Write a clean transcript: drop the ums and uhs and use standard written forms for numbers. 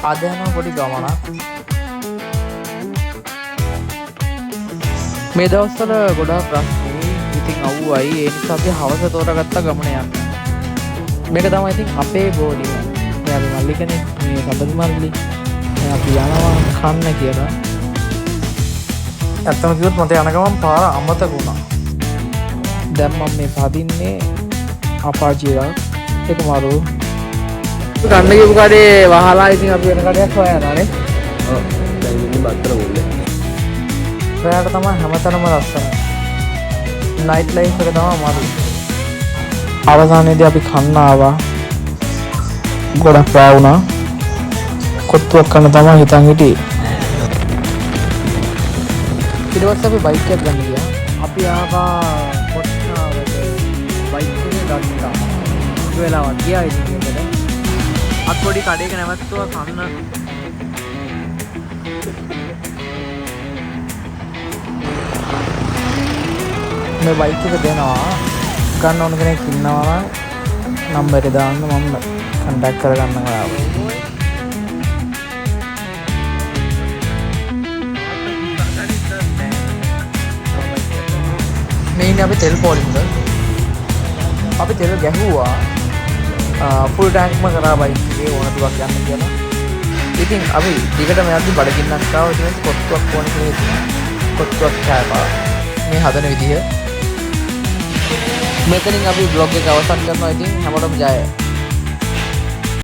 අද යනවා පොඩි ගමනක්. මේ දවස්වල ගොඩාක් රස්නේ. ඉතින් අවුවයි. ඒ නිසා අපි හවස තෝරාගත්ත ගමන යන්න. මේක තමයි ඉතින් අපේ බෝඩිම. මේ අපි මල්ලි කෙනෙක්. මේ සම්බදි මල්ලි. මේ අපි යනවා කන්න කියලා. ඇත්තම කිව්වොත් මට යන ගමන් පාර අමතක වුණා. දැන් මම මේ පදින්නේ අපාජියක්. ඒක මාරු. කන්න කියපු කඩේ වහලා ඉතින් අපි වෙන කඩයක් හොයනවා නේ. ඔව්. දැන් ඉන්නේ මත්තර මුල්ලේ. රැයට තමයි හැමතැනම ලස්සන. නයිට් ලයිෆ් එක තමයි මාරු. අවසානයේදී අපි කන්න ආවා. ගොඩක් රෑ වුණා. කොත්තුවක් කන්න තමයි හිතන් හිටියේ. ඊට පස්සේ අපි බයික් එකක් ගන්න ගියා. අපි ආවා කොට්ටාවට බයික් එක ගත්තා. ඒ වෙලාවට ගියා ඉතින් ඒකට. අත් පොඩි කඩේක නැවතුවා කන්න. මේ බයික් එක දෙනවා. ගන්න ඕන කෙනෙක් ඉන්නවා නම් නම්බර් එක දාන්න මම කන්ටැක්ට් කරගන්න ගාව. මේ ඉන්නේ අපි තෙල් පොලින්ද. අපි තෙල් ගැහුවා. ෆුල් ටැන්ක්ම කරා බයික් එකේ ඕන දුරක් යන්න කියලා. ඉතින් අපි දිගටම යද්දි බඩගින්නක් ආවා. ඉතින් කොත්තුවක් ඕන කියලා හිතුවා. කොත්තුවක් කෑවා. මේ හදන විදිහ. මෙතනින් අපි බ්ලොග් එක අවසන් කරනවා. ඉතින් හැමෝටම ජය.